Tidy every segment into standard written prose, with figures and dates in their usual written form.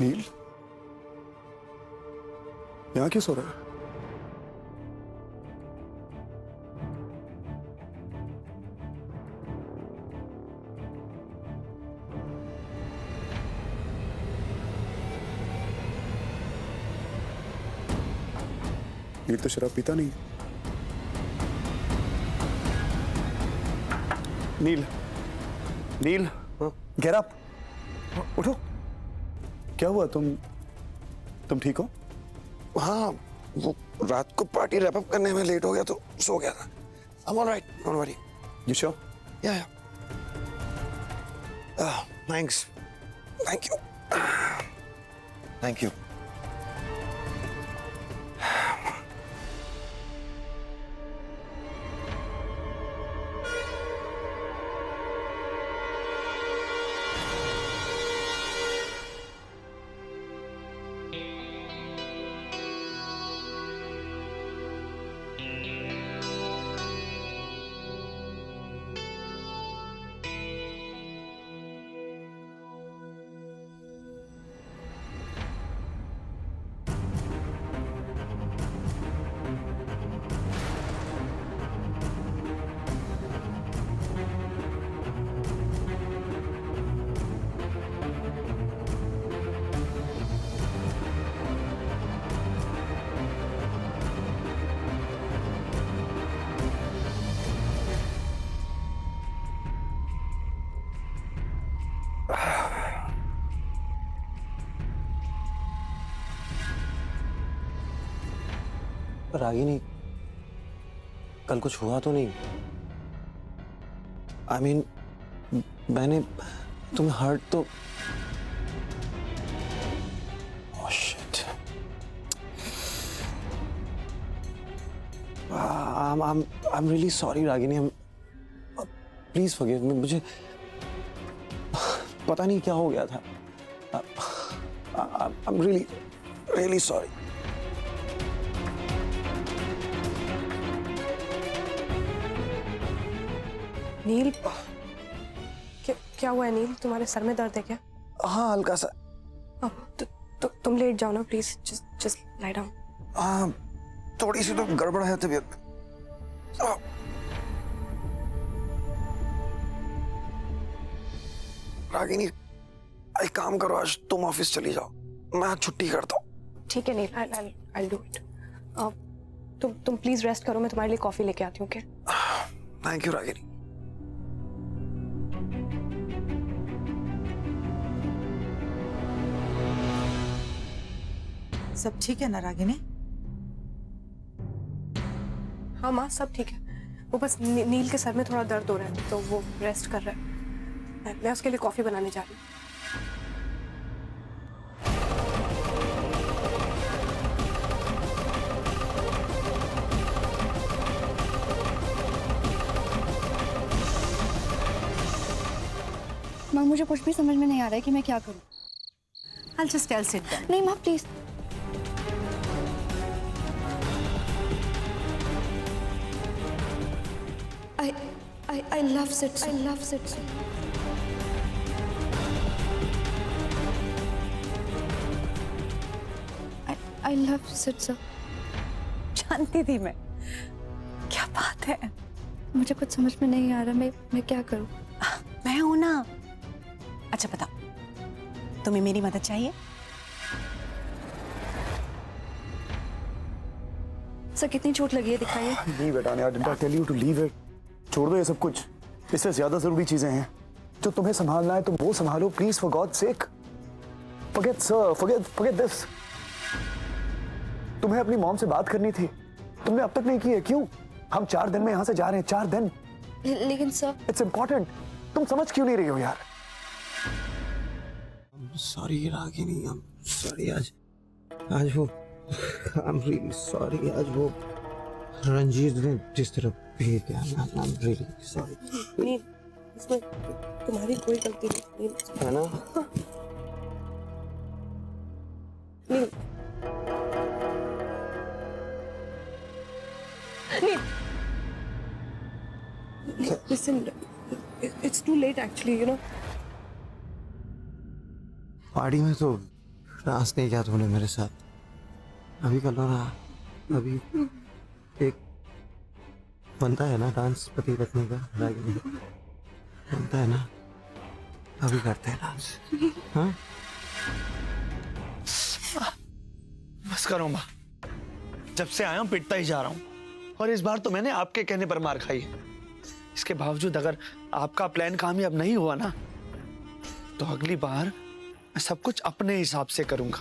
नील, यहाँ क्यों सो रहा है? नील तो शराब पीता नहीं। नील, नील, गेट अप, उठो। क्या हुआ? तुम ठीक हो? हाँ, वो रात को पार्टी रैप अप करने में लेट हो गया तो सो गया था। I'm all right, don't worry. You sure? Yeah. Thanks. Thank you. Thank you. Ragini, कल कुछ हुआ तो नहीं? I mean, मैंने तुम्हें हर्ट तो... Oh shit. I'm really sorry, Ragini. Please forgive me. मुझे पता नहीं क्या हो गया था. I'm really sorry. नील, क्या हुआ है नील? तुम्हारे सर में दर्द है क्या? हाँ, हल्का सा। तुम लेट जाओ ना प्लीज। Just lie down. हाँ, थोड़ी सी तो गड़बड़ है तबीयत। रागिनी, एक काम करो, आज तुम ऑफिस चली जाओ, मैं आज छुट्टी करता हूँ। ठीक है नील, I'll do it. तुम प्लीज रेस्ट करो, मैं तुम्हारे लिए कॉफी लेके आती हूँ। Thank you Ragini. सब ठीक है ना रागिनी? हाँ माँ, सब ठीक है। वो बस नील के सर में थोड़ा दर्द हो रहा है तो वो रेस्ट कर रहा है। मैं उसके लिए कॉफी बनाने जा रही हूँ। माँ, मुझे कुछ भी समझ में नहीं आ रहा है कि मैं क्या करूँ। I'll just tell sit down. नहीं माँ, please. I love Sitsu. I love Sitsu. I love Sitsu. जानती थी मैं। क्या बात है? मुझे कुछ समझ में नहीं आ रहा, मैं क्या करूँ? मैं हूं ना। अच्छा बताओ, तुम्हें मेरी मदद चाहिए? सर, कितनी चोट लगी है, दिखाइए। नहीं बेटा, I didn't tell you to leave it. छोड़ दो ये सब कुछ। इससे ज्यादा जरूरी चीजें हैं जो तुम्हें संभालना है, तुम वो संभालो please, for God sake. Forget sir, forget this. तुम्हें अपनी मॉम से बात करनी थी, तुमने अब तक नहीं की है। क्यों? हम 4 दिन में यहाँ से जा रहे हैं, 4 दिन। लेकिन सर, इट्स इम्पोर्टेंट। तुम समझ क्यों नहीं रही हो यार? Sorry Ragini, sorry. आज वो I'm really sorry. आज वो रंजीत ने जिस तरह भेज दिया, I'm really sorry. नील, इसमें तुम्हारी कोई गलती नहीं है ना? नील, listen, it's too late actually, you know. Party में तो डांस नहीं किया तूने मेरे साथ, अभी कर लो ना। अभी एक बनता है ना डांस पति पत्नी का, रागिनी, बनता है ना, अभी करते हैं डांस। हाँ बस करो माँ, जब से आया हूँ पिटता ही जा रहा हूँ, और इस बार तो मैंने आपके कहने पर मार खाई है। इसके बावजूद अगर आपका प्लान कामयाब नहीं हुआ ना, तो अगली बार मैं सब कुछ अपने हिसाब से करूंगा।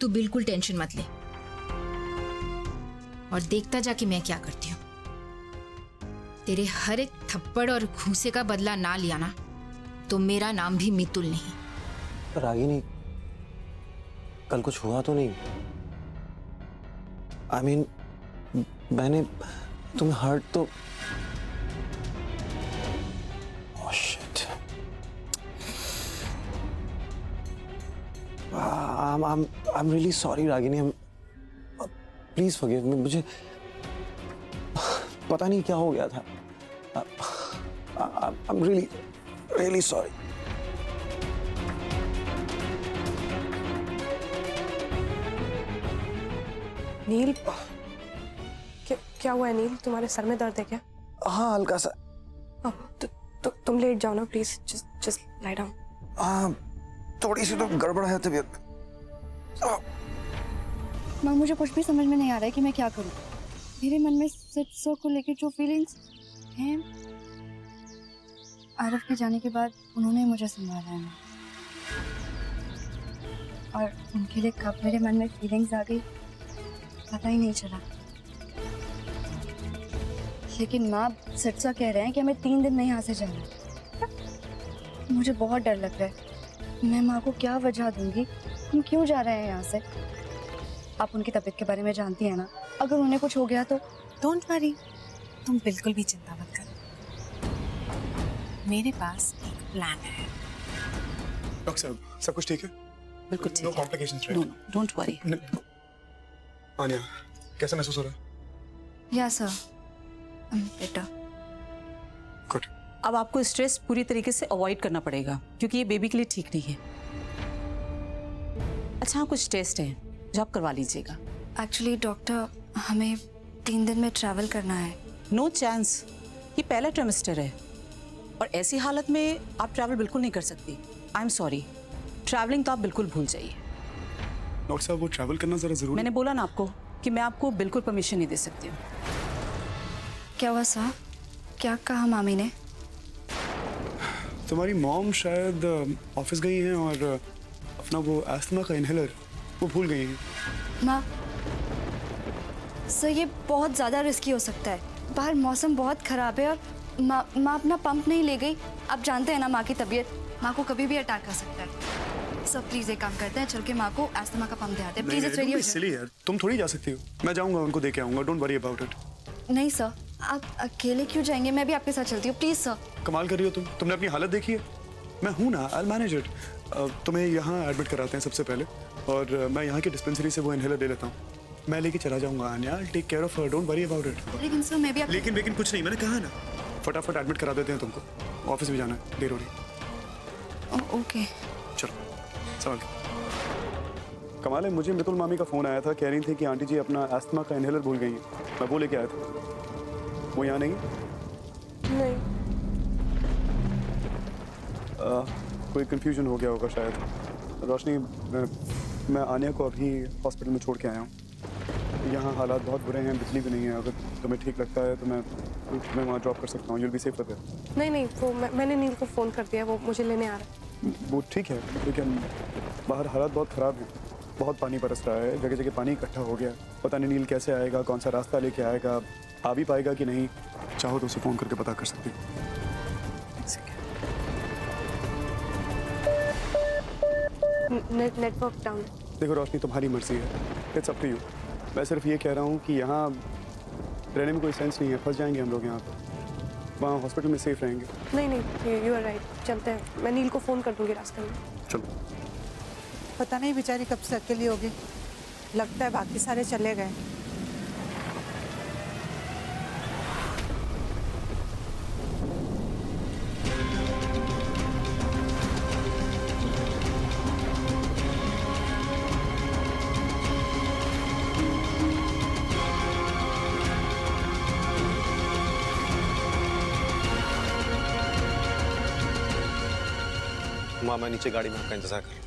तू बिल्कुल टेंशन मत ले और देखता जा कि मैं क्या करती हूँ। तेरे हर एक थप्पड़ और घूंसे का बदला ना लिया ना, तो मेरा नाम भी मितुल नहीं। रागिनी, कल कुछ हुआ तो नहीं? I mean, मैंने तुम्हें हर्ट तो... Oh shit. I'm really sorry, Ragini. Please forgive me. मुझे पता नहीं क्या हो गया था. I'm really sorry. नील, क्या हुआ है नील? तुम्हारे सर में दर्द है क्या? हाँ हल्का सा। तुम लेट जाओ ना प्लीज, जस्ट लाई डाउन। हाँ थोड़ी सी तो गड़बड़ है तबीयत। माँ मुझे कुछ भी समझ में नहीं आ रहा है कि मैं क्या करूँ। मेरे मन में सर को लेकर जो फीलिंग्स हैं, आरव के जाने के बाद उन्होंने मुझे संभाला है, और उनके लिए कब मेरे मन में फीलिंग्स आ गई पता ही नहीं चला। लेकिन माँ सच्चा कह रहे हैं कि हमें 3 दिन में यहाँ से जाना है। मुझे बहुत डर लग रहा है। मैं माँ को क्या वजह दूंगी, हम क्यों जा रहे हैं यहाँ से? आप उनकी तबीयत के बारे में जानती हैं ना, अगर उन्हें कुछ हो गया तो? डोंट वरी, तुम बिल्कुल भी चिंता मत करो, मेरे पास एक प्लान है। डॉक्टर साहब, सब कुछ ठीक है? बिल्कुल ठीक नो है। Complications, no don't worry. Aanya, कैसा महसूस हो रहा है? या सर, बेटा। गुड। अब आपको स्ट्रेस पूरी तरीके से अवॉइड करना पड़ेगा, क्योंकि ये बेबी के लिए ठीक नहीं है। अच्छा, कुछ टेस्ट हैं जो आप करवा लीजिएगा। एक्चुअली डॉक्टर, हमें 3 दिन में ट्रैवल करना है। नो चांस, ये पहला ट्राइमेस्टर है और ऐसी हालत में आप ट्रैवल बिल्कुल नहीं कर सकती। आई एम सॉरी, ट्रैवलिंग तो आप बिल्कुल भूल जाइए। डॉक्टर साहब, वो ट्रैवल करना जरा जरूरी। मैंने बोला ना आपको कि मैं आपको बिल्कुल परमिशन नहीं दे सकती हूँ। क्या हुआ सर? क्या कहा मामी ने? तुम्हारी मॉम शायद ऑफिस गई हैं और अपना वो एस्थमा का इनहेलर वो भूल गई हैं। माँ, सर ये बहुत ज़्यादा रिस्की हो सकता है। बाहर मौसम बहुत ख़राब है और माँ अपना पंप नहीं ले गई। आप जानते हैं ना माँ की तबीयत, माँ को कभी भी अटैक आ सकता है। सर प्लीज़ एक काम करते हैं, चल के माँ को एस्थमा का पंप दे आते हैं। प्लीज़, इट्स वेरी सिली यार, तुम थोड़ी जा सकती हो। मैं जाऊंगा, उनको देके आऊंगा, डोंट वरी अबाउट इट। नहीं सर, आप अकेले क्यों जाएंगे? मैं भी आपके साथ चलती हूँ, प्लीज़ सर। कमाल कर रही हो तुम, तुमने अपनी हालत देखी है? मैं हूं ना, आई विल मैनेज इट। तुम्हें यहाँ एडमिट कराते हैं सबसे पहले, और मैं यहाँ की डिस्पेंसरी से वो इनहेलर ले लेता हूँ। मैं लेके चला जाऊंगा Aanya, take care of her, don't worry about it. लेकिन सर मैं भी लेकिन कुछ नहीं, मैंने कहा ना, फटाफट एडमिट करा देते हैं तुमको। ऑफिस भी जाना है, देर हो रही है। ओके। चलो, संभाल। कमाल है, मुझे मितुल मामी का फोन आया था, कह रही थी कि आंटी जी अपना एस्थमा का इनहेलर भूल गई हैं। मैं वो लेके आया था। वो यहाँ नहीं? नहीं। कोई कंफ्यूजन हो गया होगा शायद। रोशनी, मैं आन्या को अभी हॉस्पिटल में छोड़ के आया हूँ। यहाँ हालात बहुत बुरे हैं, बिजली भी नहीं है। अगर तुम्हें ठीक लगता है तो मैं तुम्हें वहाँ ड्रॉप कर सकता हूँ। You'll be safe there. नहीं, वो मैंने नील को फ़ोन कर दिया, वो मुझे लेने आ रहा है। वो ठीक है, लेकिन बाहर हालात बहुत ख़राब हैं। बहुत पानी बरस रहा है, जगह जगह पानी इकट्ठा हो गया। पता नहीं नील कैसे आएगा, कौन सा रास्ता लेके आएगा, आ भी पाएगा कि नहीं। चाहो तो उसे फ़ोन करके पता कर सकती हो। Network down. देखो रोशनी, तुम्हारी मर्जी है, इट्स अप टू यू। मैं सिर्फ ये कह रहा हूँ कि यहाँ रहने में कोई सेंस नहीं है, फंस जाएंगे हम लोग यहाँ पर। वहाँ हॉस्पिटल में सेफ रहेंगे। नहीं, यू आर राइट, चलते हैं। मैं नील को फ़ोन कर दूंगी रास्ते में। चलो। पता नहीं बेचारी कब से अकेली होगी, लगता है बाकी सारे चले गए। माँ मैं नीचे गाड़ी में आपका इंतजार कर।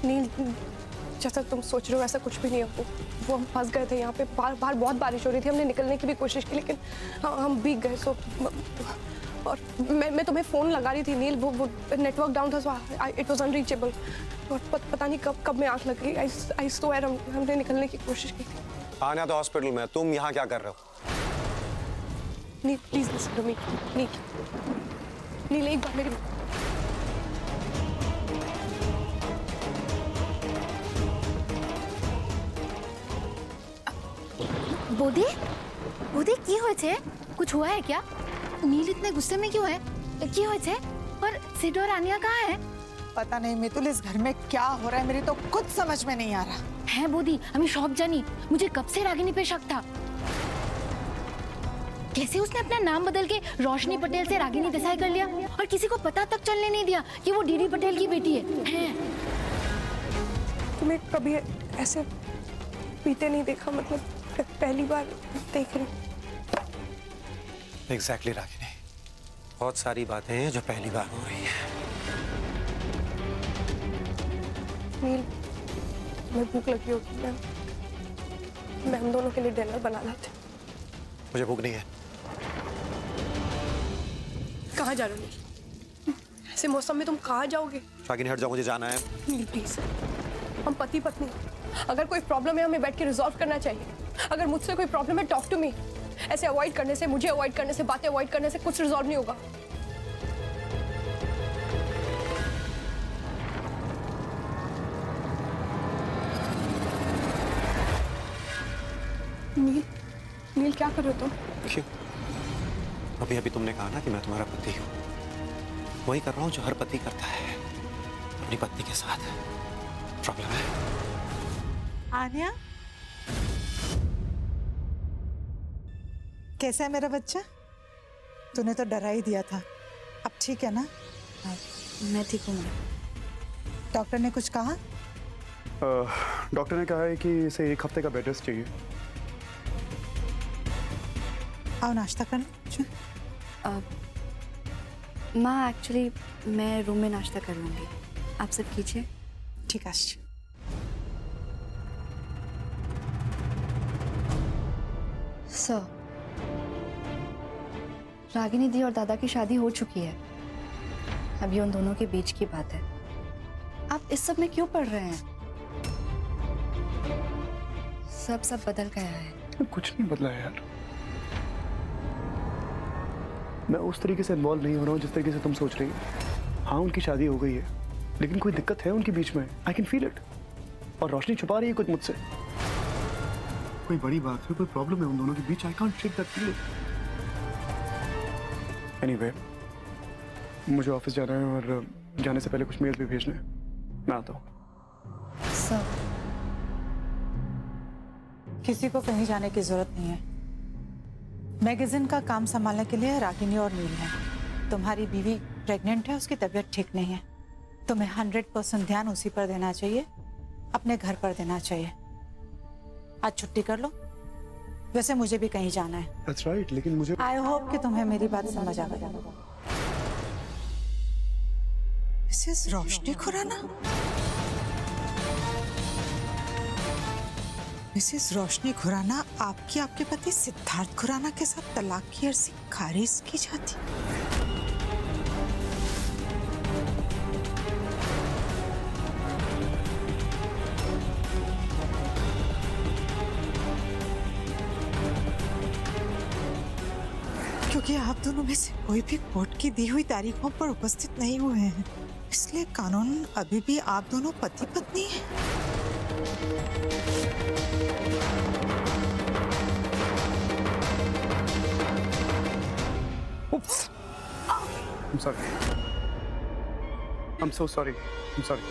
नील, जैसा तुम सोच रहे हो ऐसा कुछ भी नहीं है। वो हम फंस गए थे यहाँ पे। बाहर बहुत बारिश हो रही थी, हमने निकलने की भी कोशिश की लेकिन हम भीग गए। सो और मैं तुम्हें फ़ोन लगा रही थी नील, वो नेटवर्क डाउन था, सो इट वाज अनरीचेबल। और पता नहीं कब मैं आँख लग गई। आई स्वेयर हमने निकलने की कोशिश की थी। आना तो हॉस्पिटल में, तुम यहाँ क्या कर रहे हो? नील प्लीज लिसन टू मी। नील एक बार मेरी बोधी बोधी की होए छे? कुछ हुआ है क्या? नील इतने गुस्से में क्यों है? की होए छे? और सिड और आनिया कहाँ है? पता नहीं मितुल, इस घर में क्या हो रहा है मेरी तो कुछ समझ में नहीं आ रहा है बोधी, हमें शॉक जानी। मुझे कब से रागिनी पे शक था। कैसे उसने अपना नाम बदल के रोशनी पटेल से रागिनी देसाई कर लिया और किसी को पता तक चलने नहीं दिया कि वो डीडी पटेल की बेटी है? तुम्हें कभी ऐसे पीते नहीं देखा, मतलब पहली बार देख रही। एग्जैक्टली रागिनी, बहुत सारी बातें हैं जो पहली बार हो रही है। नील, मैं भूख लगी होगी, मैं हम दोनों के लिए डिनर बना लाते। मुझे भूख नहीं है। कहाँ जा रहे हो नील? ऐसे मौसम में तुम कहाँ जाओगे? रागिनी हट जाओ, मुझे जाना है। नील प्लीज, हम पति पत्नी, अगर कोई प्रॉब्लम है हमें बैठ के रिजॉल्व करना चाहिए। अगर मुझसे कोई प्रॉब्लम है, टॉक टू मी। ऐसे अवॉइड करने से, मुझे अवॉइड करने से, बातें अवॉइड करने से कुछ रिजॉल्व नहीं होगा। नील क्या कर रहे हो तुम? क्यों? अभी अभी तुमने कहा ना कि मैं तुम्हारा पति हूँ। वही कर रहा हूँ जो हर पति करता है अपनी पत्नी के साथ। प्रॉब्लम है? आन्या, कैसा है मेरा बच्चा? तूने तो डरा ही दिया था, अब ठीक है ना? मैं ठीक हूँ। डॉक्टर ने कुछ कहा? डॉक्टर ने कहा है कि इसे 1 हफ्ते का बेड रेस्ट चाहिए। आओ नाश्ता कर लो। माँ एक्चुअली मैं रूम में नाश्ता कर लूँगी, आप सब कीजिए। ठीक है। सर, रागिनी दी और दादा की शादी हो चुकी है। अभी उन दोनों के बीच की बात है। आप इस सब में क्यों पढ़ रहे हैं? सब बदल गया है। कुछ नहीं बदला है यार। मैं उस तरीके से इन्वॉल्व नहीं हो रहा हूँ जिस तरीके से तुम सोच रही हो। हाँ, उनकी शादी हो गई है, लेकिन कोई दिक्कत है उनके बीच में। I can feel it. और रोशनी छुपा रही है कुछ मुझसे। कोई बड़ी बात है, कोई प्रॉब्लम है उन दोनों के बीच। I can't shake that feeling. Anyway, मुझे ऑफिस जाना है और जाने से पहले कुछ मेल भी भेजने हैं। मैं आता हूँ। सर, किसी को कहीं जाने की जरूरत नहीं है। मैगजीन का काम संभालने के लिए रागिनी और नील हैं। तुम्हारी बीवी प्रेग्नेंट है, उसकी तबीयत ठीक नहीं है। तुम्हें 100% ध्यान उसी पर देना चाहिए, अपने घर पर देना चाहिए। आज छुट्टी कर लो। वैसे मुझे भी कहीं जाना है। That's right, लेकिन मुझे आई होप कि तुम्हें मेरी बात समझ आ गई। मिसेस रोशनी खुराना? मिसेस रोशनी खुराना, आपकी आपके पति सिद्धार्थ खुराना के साथ तलाक की अर्जी खारिज की जाती? क्योंकि आप दोनों में से कोई भी कोर्ट की दी हुई तारीखों पर उपस्थित नहीं हुए हैं, इसलिए कानून अभी भी आप दोनों पति पत्नी हैं। Oops. I'm sorry. I'm so sorry. I'm sorry.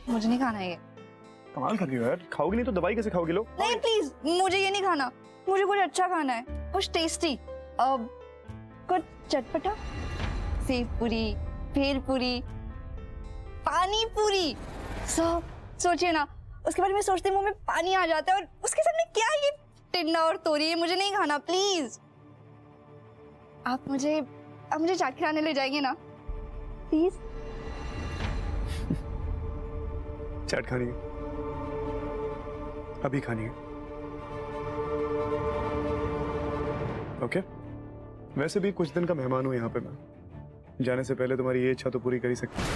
मुझे नहीं खाना ये। कमाल कर रही हो यार, खाओगी नहीं तो दवाई कैसे खाओगी? लो। नहीं प्लीज, मुझे ये नहीं खाना, मुझे कुछ अच्छा खाना है, कुछ टेस्टी, कुछ चटपटा, सेव पूरी, भेल पूरी, पानी पूरी। सब सोचिए ना, उसके बारे में सोचते मुंह में पानी आ जाता है, और उसके सामने क्या ये टिंडा और तोरी, मुझे नहीं खाना प्लीज। आप मुझे चाट खिलाने ले जाएंगे ना प्लीज? चाट खानी है? अभी खानी है? ओके। वैसे भी कुछ दिन का मेहमान हूं यहाँ पे मैं, जाने से पहले तुम्हारी ये इच्छा तो पूरी कर ही सकती हूँ।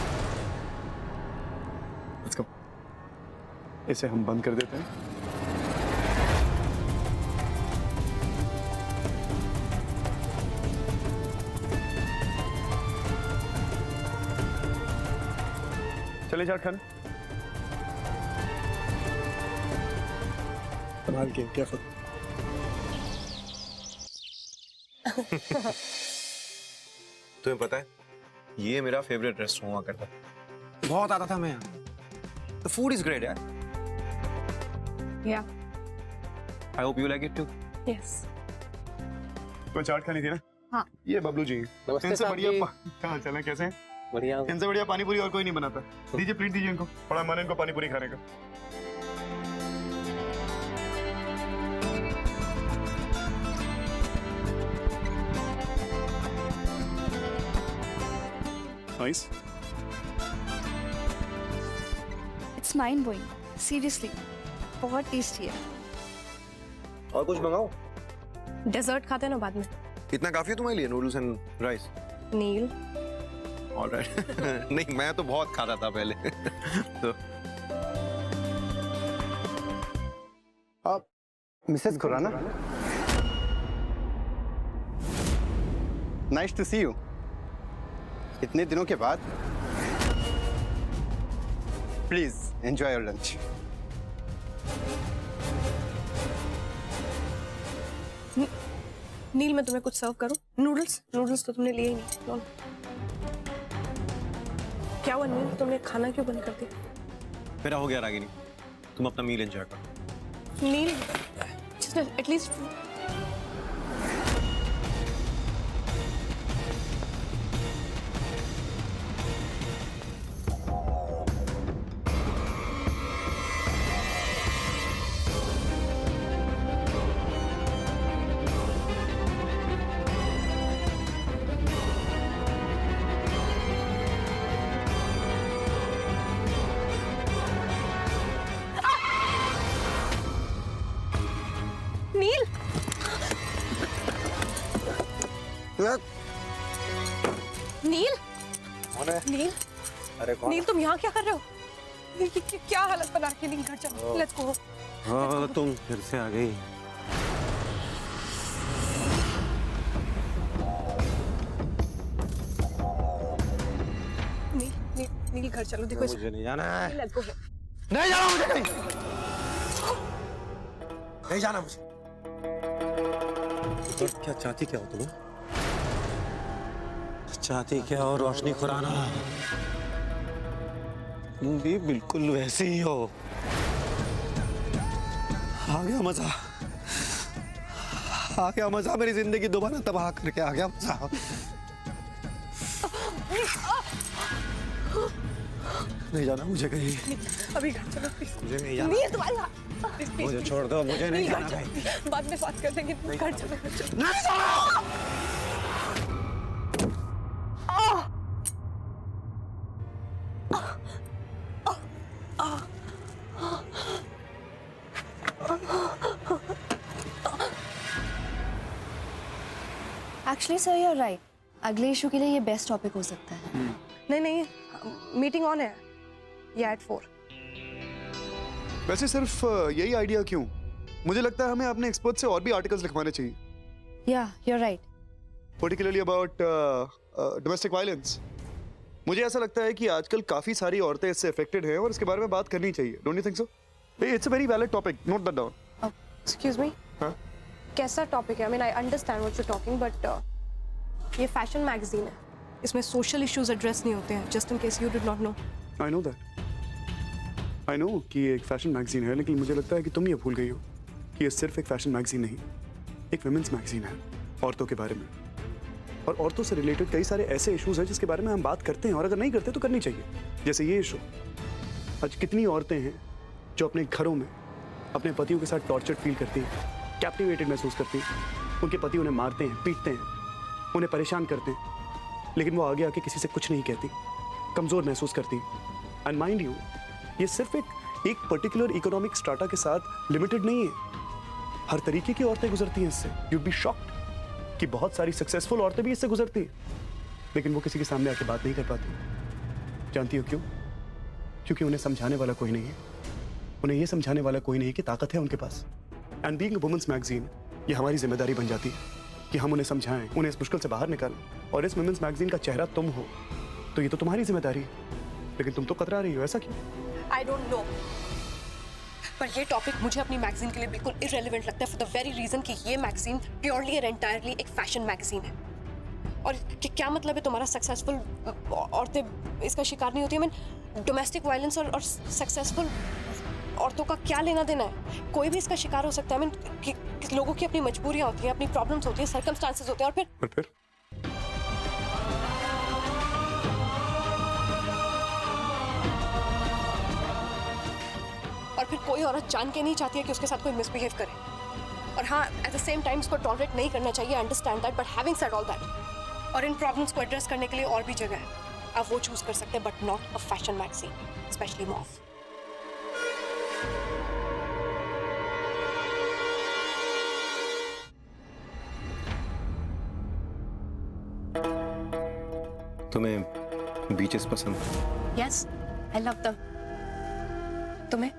Let's go. इसे हम बंद कर देते हैं। चले चाट खाने। संभाल के, केयरफुल। तुम्हें पता है ये मेरा फेवरेट रेस्टोरेंट हुआ करता, बहुत आता था मैं यहाँ। The food is great, यार। Yeah. I hope you like it too. Yes. तो चाट खानी थी ना? हाँ। ये बबलू जी, नमस्ते इनसे साहब बढ़िया जी। कहाँ चले, कैसे हैं? बढ़िया। इनसे बढ़िया पानी पूरी और कोई नहीं बनाता। दीजिए प्लेट दीजिए इनको, बड़ा मन है इनको पानी पूरी खाने का। Nice. It's mind blowing, seriously बहुत टेस्टी है। और कुछ मंगाओ? डेजर्ट खाते हैं ना बाद में। इतना काफी है तुम्हारे लिए, noodles and rice? Neel, alright. नहीं, मैं तो बहुत खाता था पहले। तो आप Mrs Khurana, nice to see you. इतने दिनों के बाद। Please enjoy your lunch. Neel मैं तुम्हें कुछ सर्व करूं? नूडल्स तो तुमने लिए ही नहीं। लो। क्या हुआ नील, तुमने खाना क्यों बंद कर दिया? मेरा हो गया रागिनी, तुम अपना मील एंजॉय करो। नील, एटलीस्ट नील, नील, कौन है? नील, अरे कौन? नील तुम यहाँ क्या कर रहे हो? क्या हालत बना के? नील घर चलो, लेट्स गो। हाँ, तुम फिर से आ गई। नील घर चलो, देखो मुझे नहीं जाना है। Let's go. नहीं जाना मुझे कहीं। नहीं जाना मुझे। तो क्या चाहती क्या हो तुम? चाहती क्या हो रोशनी खुराना? तुम भी बिल्कुल वैसे ही हो। आ गया मजा, आ गया मजा, मेरी जिंदगी दोबारा तबाह करके आ गया मजा। नहीं जाना मुझे कहीं। अभी घर चलो प्लीज। मुझे नहीं जाना। नील तुम्हारी बात। मुझे छोड़ दो, मुझे नहीं जाना घर कहीं। चलो, बाद में बात कर लेंगे। घर चलो, घर चलो। नहीं जाना। Actually sir you are right, अगले इशू के लिए ये बेस्ट टॉपिक हो सकता है। नहीं, मीटिंग ऑन है, ये एट 4। वैसे सिर्फ यही आइडिया क्यों? मुझे लगता है हमें अपने एक्सपर्ट से और भी आर्टिकल्स लिखवाने चाहिए। या you are right. Particularly about domestic violence. मुझे ऐसा लगता है कि आजकल काफी सारी औरतें इससे अफेक्टेड हैं और इसके बारे में बात करनी चाहिए। Don't you think so? It's a very valid topic, note that down. Excuse me, हाँ? कैसा टॉपिक है? I mean I understand what you talking, but ये फैशन मैगजीन है, इसमें सोशल इश्यूज एड्रेस नहीं होते हैं। Just in case you did not know. I know that. I know कि ये एक फैशन मैगजीन है, लेकिन मुझे लगता है कि तुम ये भूल गई हो कि ये सिर्फ एक फैशन मैगजीन नहीं, एक वुमेन्स मैगजीन है, औरतों के बारे में। और औरतों से रिलेटेड कई सारे ऐसे इश्यूज हैं जिसके बारे में हम बात करते हैं, और अगर नहीं करते तो करनी चाहिए। जैसे ये इशू, आज कितनी औरतें हैं जो अपने घरों में अपने पतियों के साथ टॉर्चर्ड फील करती हैं, कैप्टिवेटेड महसूस करती हैं, उनके पति उन्हें मारते हैं, पीटते हैं, उन्हें परेशान करते हैं, लेकिन वो आगे आके किसी से कुछ नहीं कहती, कमज़ोर महसूस करती। एंड माइंड यू, ये सिर्फ एक पर्टिकुलर इकोनॉमिक स्ट्राटा के साथ लिमिटेड नहीं है, हर तरीके की औरतें गुजरती हैं इससे। यूड बी शॉक्ड कि बहुत सारी सक्सेसफुल औरतें भी इससे गुजरती हैं, लेकिन वो किसी के सामने आके बात नहीं कर पाती। जानती हो क्यों? क्योंकि उन्हें समझाने वाला कोई नहीं है, उन्हें ये समझाने वाला कोई नहीं कि ताकत है उनके पास। And being a women's magazine, ये हमारी जिम्मेदारी बन जाती है कि हम उन्हें समझाएं, उन्हें इस मुश्किल से बाहर निकालें। और इस वुमेन्स मैगजीन का चेहरा तुम हो, तो ये तो तुम्हारी जिम्मेदारी है, लेकिन तुम तो कतरा रही हो, ऐसा क्यों? आई डोंट नो, पर ये टॉपिक मुझे अपनी मैगजीन के लिए बिल्कुल इररिलेवेंट लगता है, फॉर द वेरी रीजन कि ये मैगजीन प्योरली और एंटायरली एक फैशन मैगजीन है। और क्या मतलब है तुम्हारा सक्सेसफुल औरतें इसका शिकार नहीं होती? आई मीन डोमेस्टिक वायलेंस और सक्सेसफुल औरतों का क्या लेना देना है? कोई भी इसका शिकार हो सकता है। आई मीन लोगों की अपनी मजबूरियां होती हैं, अपनी प्रॉब्लम्स होती हैं, सर्कमस्टांसेस होते हैं, और फिर कोई औरत जान के नहीं चाहती है कि उसके साथ कोई मिसबिहेव करे। और हाँ, एट द सेम टाइम उसको टॉलरेट नहीं करना चाहिए, understand that, but having said all that, और इन प्रॉब्लम्स को एड्रेस करने के लिए और भी जगह है, आप वो चूज कर सकते हैं, but not a fashion magazine, specially मॉफ। तुम्हें बीचेस पसंद? Yes, I love them. तुम्हें?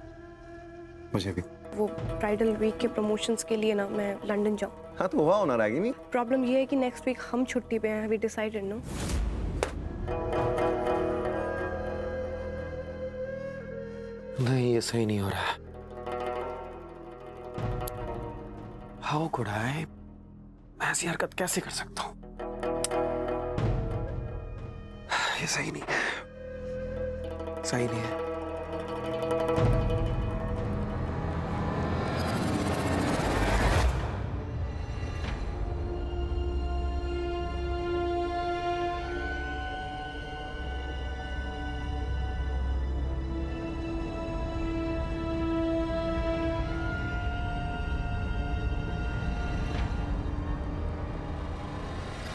मुझे भी। वो ब्राइडल वीक के प्रमोशंस के लिए ना मैं लंदन जाऊँ। हाँ तो हुआ होना रागिनी। प्रॉब्लम ये है कि नेक्स्ट वीक हम छुट्टी पे हैं, वी डिसाइडेड नो। नहीं, ये सही नहीं हो रहा। हाउ कुड आई ऐसी हरकत कैसे कर सकता हूँ? ये सही नहीं है, सही नहीं है।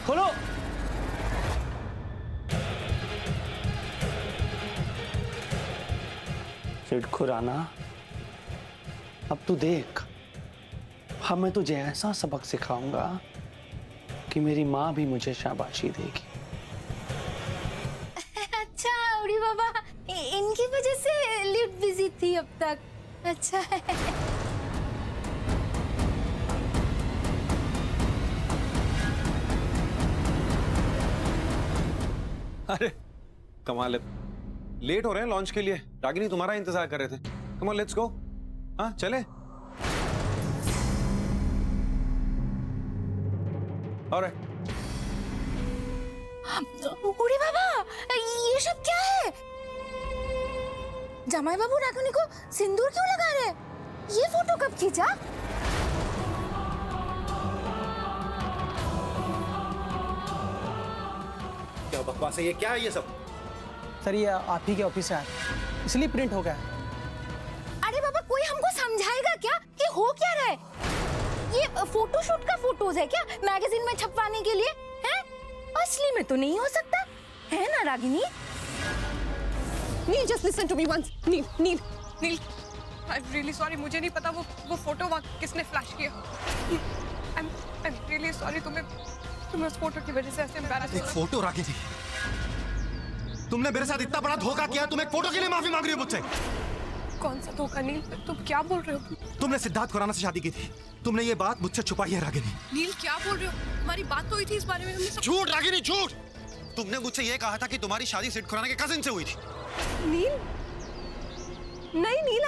खोलो। सिड खुराना, अब तू देख, हाँ मैं तुझे ऐसा सबक सिखाऊंगा कि मेरी माँ भी मुझे शाबाशी देगी। अच्छा उड़ी बाबा, इनकी वजह से लिफ्ट बिजी थी अब तक। अच्छा है। अरे कमाल है, लेट हो रहे हैं लॉन्च के लिए। रागिनी तुम्हारा इंतजार कर रहे थे। Come on let's go. हाँ चले। और उड़ी बाबा, ये सब क्या है? जमाई बाबू रागिनी को सिंदूर क्यों लगा रहे? ये फोटो कब खींचा? क्या बकवास है ये? क्या है ये सब? सर ये आप ही के ऑफिस से आए, इसलिए प्रिंट हो गया है। अरे बाबा, कोई हमको समझाएगा क्या कि हो क्या रहा है? ये फोटोशूट का फोटोज है क्या मैगजीन में छपवाने के लिए? हैं? असली में तो नहीं हो सकता है ना Ragini? Neel, just listen to me once. Neel, Neel, Neel, I am really sorry, मुझे नहीं पता वो फोटो वहाँ किसने फ्लैश किया। आई एम रियली सॉरी, तुम्हें उस फोटो की वजह से ऐसे एम्बैरेस। एक फोटो राखी थी, तुमने मेरे साथ इतना बड़ा धोखा किया, तुम एक फोटो के लिए माफी मांग रही हो मुझसे? कौन सा धोखा नील? तुम क्या बोल रहे हो? तुमने सिद्धार्थ खुराना से शादी की थी, तुमने ये बात मुझसे छुपाई है रागिनी। नील क्या बोल रहे हो? हमारी बात तो हुई थी इस बारे में, हमने सब... झूठ रागिनी, झूठ। तुमने मुझसे ये कहा था कि तुम्हारी शादी सिद्धार्थ खुराना के कजिन से हुई थी। नील, नहीं नील,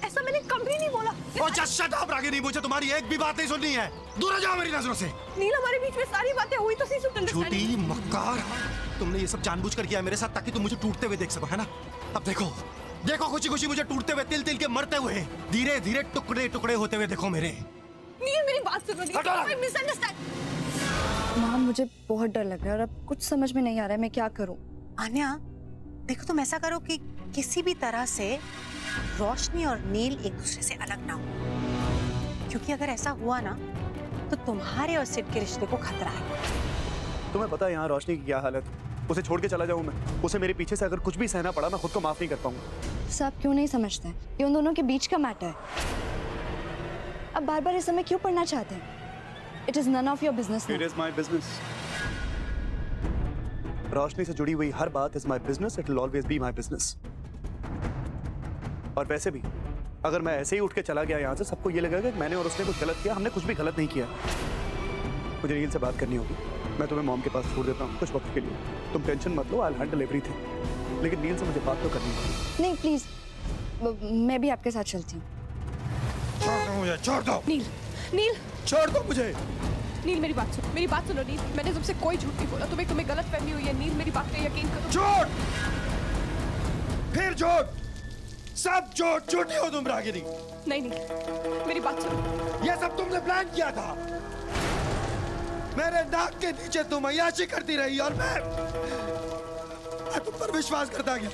ऐसा मैंने कभी नहीं बोला। और जस्ट शट अप रागिनी, मुझे तुम्हारी एक भी बात नहीं सुननी है। दूर जाओ मेरी नजरों से। नील, हमारे बीच में सारी बातें हुई तो सही। झूठी मक्कार, तुमने ये सब जानबूझकर किया है मेरे साथ ताकि तुम मुझे टूटते हुए देख सको, है ना? अब देखो, देखो खुशी खुशी मुझे टूटते हुए, तिल तिल के मरते हुए, धीरे धीरे टुकड़े टुकड़े होते हुए देखो मेरे। नील मेरी बात सुनो नील, मिसअंडरस्टैंड। माँ मुझे बहुत डर लग रहा है और अब कुछ समझ में नहीं आ रहा है मैं क्या करूँ। आन्या, देखो तुम ऐसा करो कि किसी भी तरह से रोशनी और नील एक दूसरे से अलग ना हो, क्योंकि अगर ऐसा हुआ ना तो तुम्हारे और सिड के रिश्ते को खतरा है। तुम्हें पता है यहाँ रोशनी की क्या हालत, उसे छोड़ के चला जाऊँ मैं, उसे मेरे पीछे से अगर कुछ भी सहना पड़ा मैं खुद को माफ नहीं कर पाऊंगा। सब क्यों नहीं समझते हैं, ये उन दोनों के बीच का मैटर है। अब बार बार इस समय क्यों पढ़ना चाहते हैं? It is none of your business. It is my business. Roshni से जुड़ी हुई हर बात is my business, it will always be my business. और वैसे भी अगर मैं ऐसे ही उठ के चला गया यहाँ से, सबको ये लगेगा कि मैंने और उसने कुछ गलत किया। हमने कुछ भी गलत नहीं किया। मुझे नील से बात करनी होगी, मैं तुम्हें मॉम के पास छोड़ देता हूँ कुछ वक्त के लिए। तुम टेंशन मत लो, आई विल हैंडल एवरीथिंग। लेकिन नील से मुझे बात तो करनी होगी। नहीं प्लीज, मैं भी आपके साथ चलती हूँ। छोड़ दो मुझे, छोड़ दो। नील, नील छोड़ दो मुझे। नील मेरी बात सुनो, मेरी बात सुनो नील, मैंने तुमसे कोई झूठ नहीं बोला। तुम्हें गलत फहमी हुई है नील, मेरी बात पे यकीन करो। झूठ, फिर झूठ, सब झूठ, झूठी हो तुम रागिनी। नहीं नील, मेरी बात सुनो। ये सब तुमने प्लान किया था। मेरे नाक के नीचे तुम अय्याशी करती रही और मैं तुम पर विश्वास करता गया।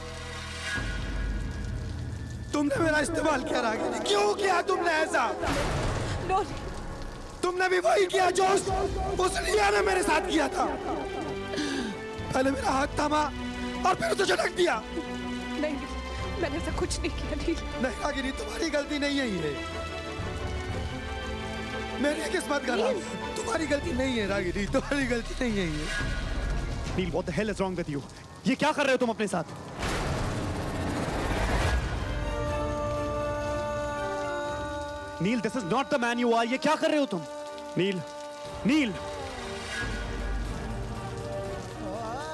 तुमने मेरा इस्तेमाल किया रागिनी, क्यों किया तुमने ऐसा? नो, तुमने भी वही किया जो उस रिया ने मेरे साथ किया था। पहले मेरा हाथ थामा और फिर उसे झटक दिया। नहीं मैंने ऐसा कुछ नहीं किया नील। नहीं रागिनी, तुम्हारी गलती नहीं है ये, मेरी किस्मत का नाम है। तुम्हारी गलती नहीं है रागिनी, तुम्हारी गलती नहीं है ये। नील, what the hell is wrong with you? ये क्या कर रहे हो तुम अपने साथ? नील, this is not the man you are. ये क्या कर रहे हो तुम? नील, नील,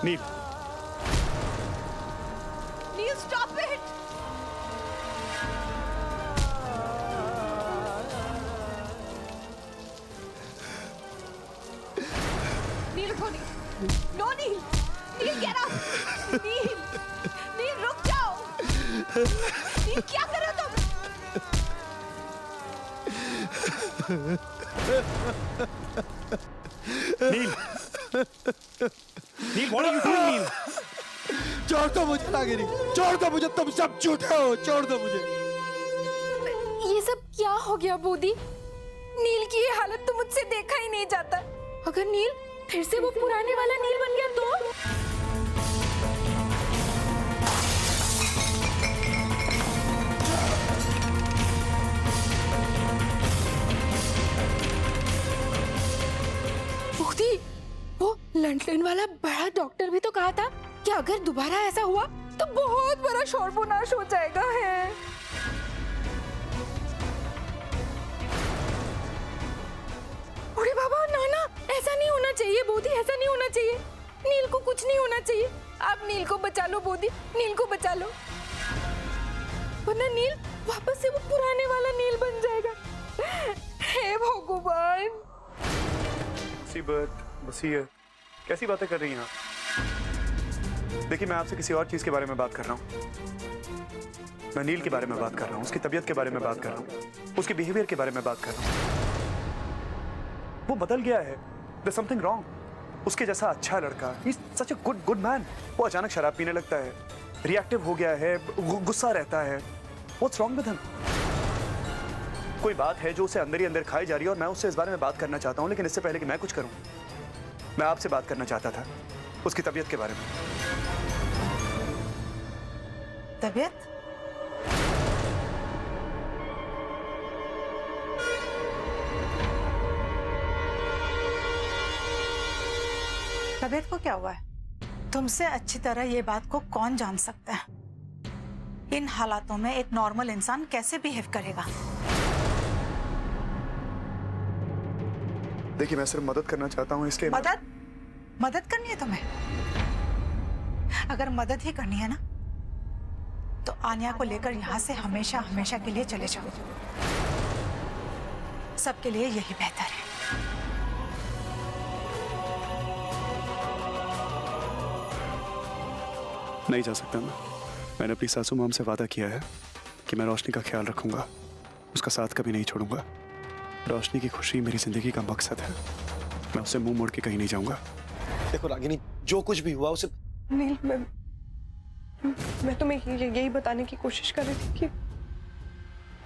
नील, नील स्टॉप इट। नील उठो Neel, no Neel, Neel get up, Neel, Neel रुक जाओ। नील क्या कर रहे हो तुम? नील, नील, what are you doing, नील? छोड़ दो मुझे रागिनी, छोड़ दो मुझे, तुम सब झूठे हो, छोड़ दो मुझे। ये सब क्या हो गया बूदी? नील की ये हालत तो मुझसे देखा ही नहीं जाता। अगर नील फिर से वो पुराने वाला नील बन गया तो? बूदी, वो लंदन वाला बड़ा डॉक्टर भी तो कहा था कि अगर दोबारा ऐसा हुआ तो बहुत बड़ा शोरगुनाश हो जाएगा है। अरे बाबा नाना, ऐसा नहीं होना चाहिए बोधी, ऐसा नहीं होना चाहिए। नील को कुछ नहीं होना चाहिए। आप नील को बचा लो बोधी, नील को बचा लो, वरना नील वापस से वो पुराने वाला नील बन जाएगा। हे भगवान। मुसीबत, मुसीबत, कैसी बातें कर रही हैं आप? देखिए, मैं आपसे किसी और चीज के बारे में बात कर रहा हूँ। मैं नील के बारे में बात कर रहा हूँ, उसकी तबीयत के बारे में बात कर रहा हूँ, उसके बिहेवियर के बारे में बात कर रहा हूँ। वो बदल गया है, there's something wrong। उसके जैसा अच्छा लड़का, he's such a good man, वो अचानक शराब पीने लगता है, रिएक्टिव हो गया है, गुस्सा रहता है। What's wrong with him? कोई बात है जो उसे अंदर ही अंदर खाई जा रही है और मैं उससे इस बारे में बात करना चाहता हूँ, लेकिन इससे पहले कि मैं कुछ करूँ, मैं आपसे बात करना चाहता था उसकी तबीयत के बारे में। तबीयत? तबीयत को क्या हुआ है? तुमसे अच्छी तरह ये बात को कौन जान सकता है? इन हालातों में एक नॉर्मल इंसान कैसे बिहेव करेगा? देखिए, मैं सिर्फ मदद करना चाहता हूँ, इसलिए मदद करनी है तुम्हें? अगर मदद ही करनी है ना तो आन्या को लेकर यहाँ से हमेशा हमेशा के लिए चले जाओ। सबके लिए यही बेहतर है। नहीं जा सकता मैं, मैंने अपनी सासू माम से वादा किया है कि मैं रोशनी का ख्याल रखूंगा, उसका साथ कभी नहीं छोड़ूंगा। रोशनी की खुशी मेरी जिंदगी का मकसद है। मैं उससे मुंह मोड़ के कहीं नहीं जाऊंगा। देखो रागिनी, जो कुछ भी हुआ उसे नील, मैं तुम्हें यही बताने की कोशिश कर रही थी कि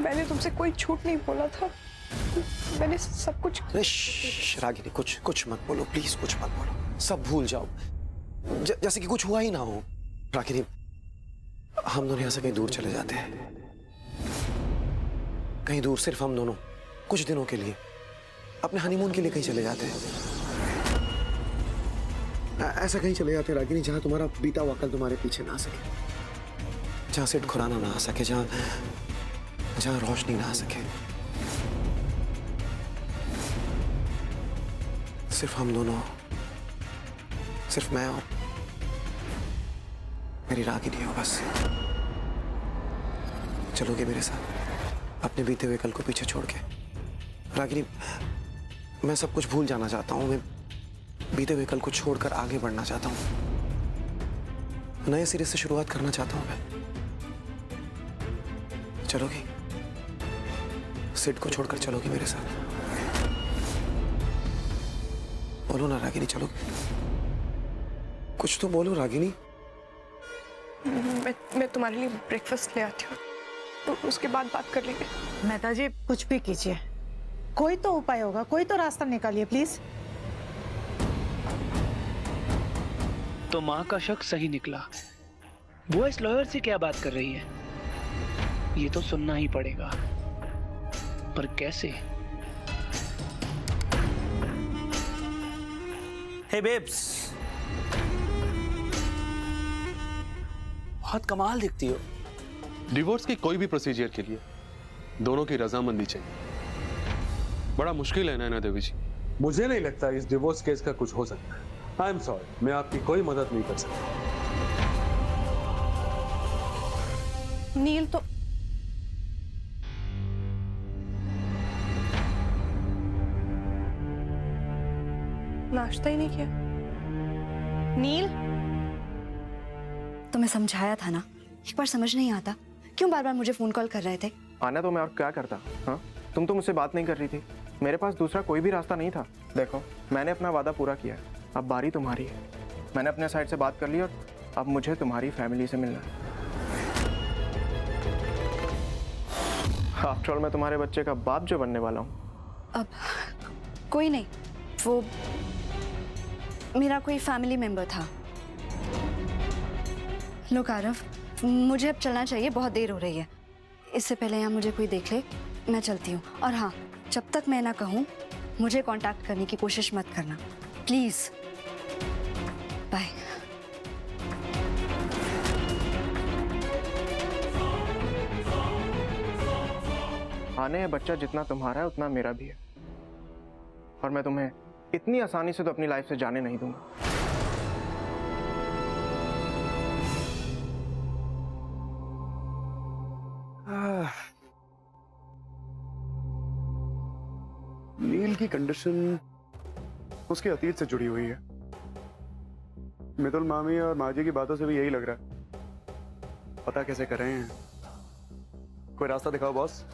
मैंने तुमसे कोई झूठ नहीं बोला था। मैंने सब कुछ। रागिनी, कुछ मत बोलो प्लीज, कुछ मत बोलो, सब भूल जाओ जैसे कि कुछ हुआ ही ना हो। रागिनी, हम दोनों यहाँ से कहीं दूर चले जाते हैं, कहीं दूर, सिर्फ हम दोनों, कुछ दिनों के लिए, अपने हनीमून के लिए कहीं चले जाते हैं। ऐसा कहीं चले जाते हैं रागिनी जहां तुम्हारा बीता हुआ कल तुम्हारे पीछे ना आ सके, जहां सिर्फ खुराना ना आ सके, जहां रोशनी ना आ सके, सिर्फ हम दोनों, सिर्फ मैं और मेरी रागिनी हो बस। चलोगे मेरे साथ अपने बीते हुए कल को पीछे छोड़ के? रागिनी, मैं सब कुछ भूल जाना चाहता हूँ, मैं बीते हुए कल को छोड़कर आगे बढ़ना चाहता हूँ, नए सिरे से शुरुआत करना चाहता हूँ मैं। चलोगी? सिड को छोड़कर चलोगी मेरे साथ? बोलो ना रागिनी, चलोगी? कुछ तो बोलो रागिनी। मैं तुम्हारे लिए ब्रेकफास्ट ले आती हूँ, तो उसके बाद बात कर लेंगे। मेहता जी, कुछ भी कीजिए, कोई तो उपाय होगा, कोई तो रास्ता निकालिए प्लीज। तो माँ का शक सही निकला। वो इस लॉयर से क्या बात कर रही है, ये तो सुनना ही पड़ेगा, पर कैसे? हे बेब्स, बहुत कमाल दिखती हो। डिवोर्स की कोई भी प्रोसीजर के लिए दोनों की रजामंदी चाहिए। बड़ा मुश्किल है नैना देवी जी। मुझे नहीं लगता इस डिवोर्स केस का कुछ हो सकता है। आई एम सॉरी, मैं आपकी कोई मदद नहीं कर सकता। नील तो नाश्ता ही नहीं किया। नील, तुम्हें समझाया था ना, एक बार समझ नहीं आता, क्यों बार बार मुझे फोन कॉल कर रहे थे? आना तो मैं और क्या करता। हाँ, तुम तो मुझसे बात नहीं कर रही थी, मेरे पास दूसरा कोई भी रास्ता नहीं था। देखो, मैंने अपना वादा पूरा किया है, अब बारी तुम्हारी है। मैंने अपने साइड से बात कर ली और अब मुझे तुम्हारी फैमिली से मिलना है। आफ्टर ऑल मैं तुम्हारे बच्चे का बाप जो बनने वाला हूँ। अब कोई नहीं, वो मेरा कोई फैमिली मेंबर था। लोग आरव, मुझे अब चलना चाहिए, बहुत देर हो रही है। इससे पहले यहाँ मुझे कोई देख ले, मैं चलती हूँ। और हाँ, जब तक मैं ना कहूँ मुझे कांटेक्ट करने की कोशिश मत करना प्लीज। बाय। आने है बच्चा जितना तुम्हारा है उतना मेरा भी है, और मैं तुम्हें इतनी आसानी से तो अपनी लाइफ से जाने नहीं दूंगा। नील की कंडीशन उसके अतीत से जुड़ी हुई है। मितुल मामी और माजी की बातों से भी यही लग रहा है। पता कैसे कर रहे हैं? कोई रास्ता दिखाओ बॉस।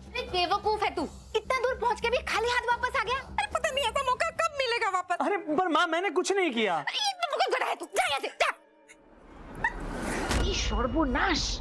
अरे बेवकूफ है तू, इतना दूर पहुंच के भी खाली हाथ वापस आ गया। अरे पता नहीं ऐसा मौका कब मिलेगा वापस। अरे पर माँ, मैंने कुछ नहीं किया। अरे इतना गधा है तू, जा यहाँ से, जा। ये सर्वनाश।